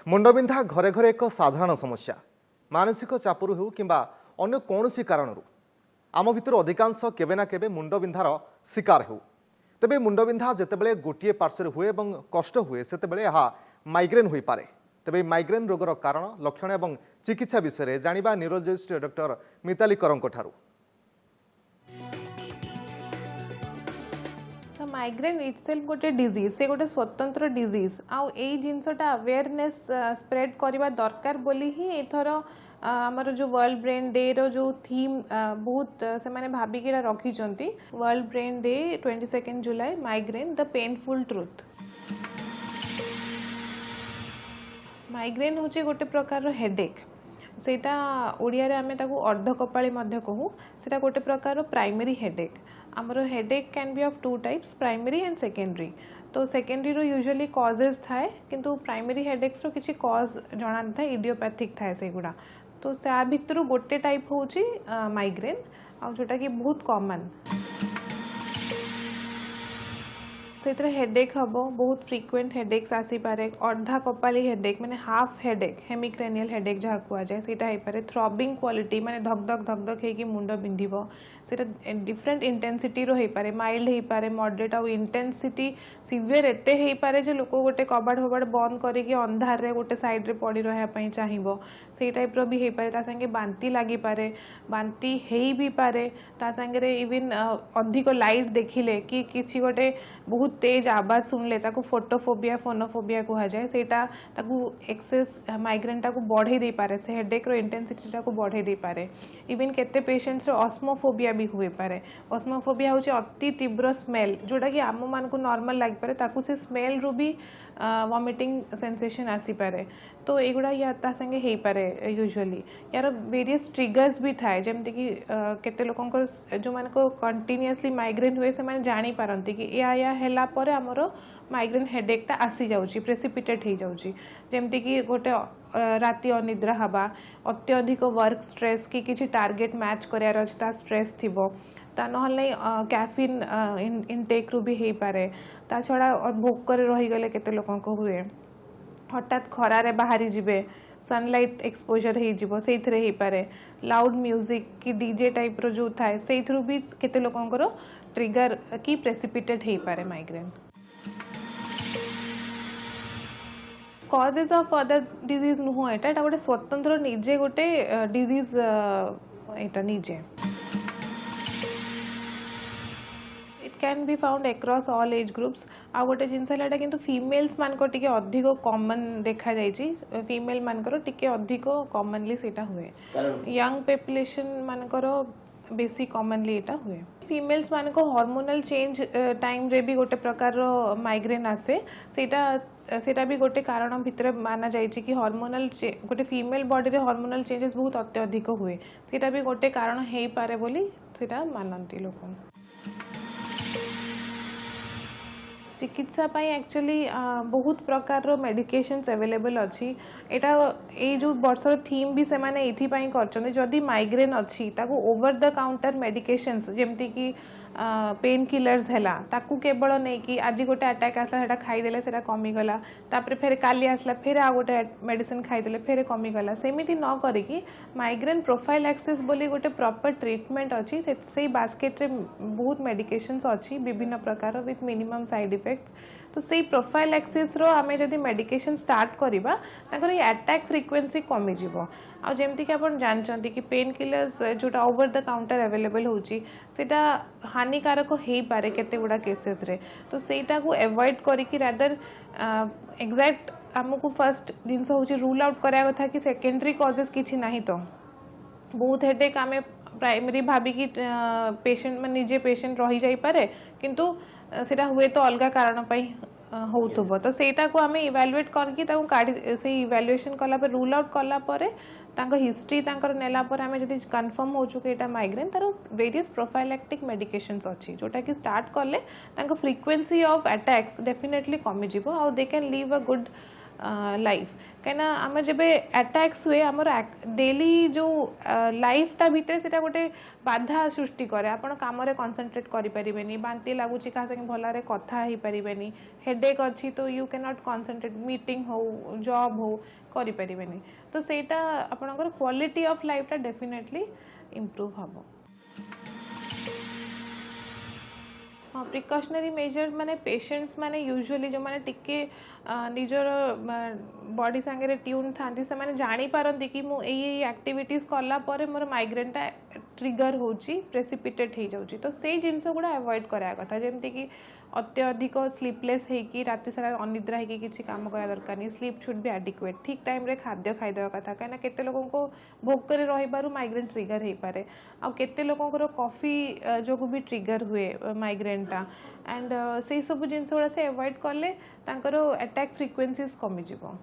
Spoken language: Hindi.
मुंडबिंधा घरे घरे एक साधारण समस्या मानसिक चापुरु हो किंबा अन्य कौनसी कारणरू आम भितर अधिकांश केबे ना केबे मुंडबिंधार शिकार हो। तेबे मुंडबिंधा जेतेबेले गोटिए पार्श्व हुए और कष्ट हुए सेतेबेले यह माइग्रेन होई पारे। तेबे माइग्रेन रोगर कारण लक्षण और चिकित्सा विषय जानिबा न्यूरोलॉजिस्ट डॉक्टर मिताली करंको ठारू। माइग्रेन इटसेल्फ गोटे डिजीज से गोटे स्वतंत्र डिजीज आउ ए जिनसटा अवेयरनेस स्प्रेड करवा दरकार बोली ही एथर आमर जो वर्ल्ड ब्रेन डे रो जो थीम बहुत से माने भाबिकी रखी world brain day 22 July migraine the painful truth. Migraine होचे गोटे प्रकार हेडेक सेटा ओडिया रे आमे ताकू अर्ध कपाली मध्य कहू। सेटा गोटे प्रकार प्राइमरी हेडेक। आमर headache can be of two types primary and secondary. तो सेकेंडरी रो यूजुअली कॉजेस थाए किंतु प्राइमरी हेडेक्स रो किछि कॉज जणा न थाए इडियोपैथिक थाए सेगुडा। तो सा भितरु गोटे टाइप होची माइग्रेन आ जोटा कि बहुत कॉमन से हेडेक हम बहुत फ्रिक्वेंट हेडेक्स आसी पारे। अर्धा कपाली हेडेक माने हाफ हेडेक हेमिक्रेनियल हेडेक जहाँ कहुए से पारे। थ्रबिंग क्वालिटी माने धक धक धक धक होगी मुंड बिंधिबो सेटा डिफरेंट इंटेंसिटी रो हे पारे। माइल्ड हे पारे मॉडरेट आउ इंटेंसिटी सीवियर एते हे पारे जे लोक गोटे कबाड़ फबाड़ बंद करके अंधार रे गोटे साइड रे पड़ी रहा पई चाहिबो से टाइप रो भी हे पारे। ता संगे बांती लागि पारे बांती हेई भी पारे। ता संगे रे इवन अधिक लाइट देखिले कि किछि गोटे बहुत तेज आवाज सुनले ताको फोटोफोबिया फोनोफोबिया कहा जाए सेटा ताको एक्सेस माइग्रेन टाको बढ़े दे पारे। से हेडेक रो इंटेंसिटी टाको बढ़े दे पारे। इवन केते पेशेंट्स रो ऑस्मोफोबिया भी हुए पारे। ऑस्मोफोबिया होची अति तीव्र स्मेल जोटा कि आम मान को नॉर्मल लाग पारे ताको से स्मेल रू भी वॉमिटिंग सेंसेशन आसी पारे। तो एगुडा या ता संगे हे पारे यूजुअली यार वेरियस ट्रिगर्स भी थाए जेमति कि केते लोकंकर जो मान को कंटिन्यूअसली माइग्रेन हुए से माने जानी पारंती कि या हेला परे हमरो माइग्रेन हेडेक ता आसी जाउची प्रेसिपिटेट हे जाउची। जेमति कि गोटे राति अनिद्रा हवा अत्यधिक वर्क स्ट्रेस कि किछि टार्गेट मैच करियार अछि ता स्ट्रेस थिबो ता नहले कैफीन इनटेक रू भी हे पारे। ता छडा भोक करे रही गले केते लोकंको हुए हठात खरारे बाहरी जिबे सनलाइट एक्सपोजर हे जिवो सेइथरे हे पारे। लाउड म्यूजिक कि डीजे टाइप रो जो थाए सेइथरु भी केते लोकंकर ट्रिगर की प्रेसिपिटेट हे पारे migraine. Causes of other disease नुह एटा गोटे स्वतंत्र निजे गोटे डिजीज एटा निजे can be found across all age groups. आ गोटे जिनस है कि फीमेल्स मान को टिके अधिक कॉमन देखा जाइए। फीमेल मानकर टिके अधिक कॉमनली सेटा हुए। यंग पॉपुलेशन मानकर बेसी कॉमनली एटा हुए। फीमेल्स मान को हार्मोनल चेंज टाइम रे भी गोटे प्रकार माइग्रेन आसे सेटा भी गोटे कारण भितर माना जाइए कि हार्मोनल गोटे फीमेल बॉडी रे हार्मोनल चेंजेस बहुत अत्यधिक हुए सेटा भी गोटे कारण हे पारे बोली सेटा मानती लोक। चिकित्सा पाई एक्चुअली बहुत प्रकार मेडिकेशंस अवेलेबल अच्छी। एटा ए जो वर्षर थीम भी से माने एथि पाई करछन जदी माइग्रेन अच्छी ताको ओवर द काउंटर मेडिकेशंस जेमति कि पेन किलर्स हैला ताकू केवल नहीं कि आज गोटे अटैक आसला सेटा खाई देले सेटा कमी गला तापर फिर काली आसला फिर आ गोटे मेडिसिन खाई देले फिर कमी गला सेमिति न करिकि माइग्रेन प्रोफाइलैक्सिस बोली गोटे प्रॉपर ट्रीटमेंट अच्छी से बास्केट रे बहुत मेडिकेशंस अच्छी विभिन्न प्रकार विथ मिनिमम साइड इफेक्ट्स। तो से प्रोफाइलैक्सिस रो आमे जदी मेडिकेशन स्टार्ट करिबा ताकर अटैक फ्रिक्वेंसी कमी जिवो। आ जेमति कि आपण जानचंती कि पेन किलर्स जोटा ओवर द काउंटर अवेलेबल होची सेटा हानिकारक हे पारे केते गुडा केसेस रे। तो सेटा को अवॉइड करी कि रादर एग्जैक्ट हमको फर्स्ट जिनस होची रूल आउट करा कथा कि सेकेंडरी कॉजेस किछि नाही। तो बहुत हेडेक आमे प्राइमरी भाबी कि पेशेंट में निजे पेशेंट रही जाई पारे किंतु सेटा हुए तो अलग कारण पाई होउथबो। तो सेटा को आमे इवैल्यूएट करके ताको काढी से इवैल्यूएशन कला पे रूल आउट कला परे तांको हिस्ट्री तांकर नेला पर आमे जदी कंफर्म हो चुके एटा माइग्रेन तारो वेरियस प्रोफाइलैक्टिक मेडिकेशंस अछि जोटा कि स्टार्ट करले तांको फ्रीक्वेंसी ऑफ अटैक्स डेफिनेटली कमी जिवो और they can live a good life कहीं आम जब अटैक्स हुए आमर डेली जो लाइफटा भितर से गोटे बाधा सृष्टि करे आपण काम कॉन्सेंट्रेट करें बांती लगुच क्या संगे भल कथा हो पारे हेडेक अच्छी तो you can not concentrate meeting हो जॉब हो करें तो सेटा आपणकर क्वालिटी ऑफ लाइफटा डेफिनेटली इम्प्रूव हम। हाँ प्रिकॉशनरी मेजर माने पेशेंट्स माने यूजुअली जो माने टिके निजर बॉडी सांगे ट्यून था से माने जानी पारंती कि मु एई एक्टिविटीज कला परे मोर माइग्रेनटा ट्रिगर होची प्रेसिपिटेट हो जाउची तो से जिनस गुड़ा अवॉइड करा कथा जेमती कि अत्यधिक स्लीपलेस होगी राति सारा अनिद्रा होगी किसी काम करा दरकार नहीं स्लीप शुड बी एडिक्वेट ठीक टाइम रे खाद्य खाईदेवा कथा कहीं केते लोगों को भोक करे रहिबारु माइग्रेन ट्रिगर हो पारे आ केते लोगों को कॉफी जो भी ट्रिगर हुए माइग्रेनटा एंड से सब जिनस गुड़ा से अवॉइड कले तांकर अटैक फ्रिक्वेंसीज कमी जिवो।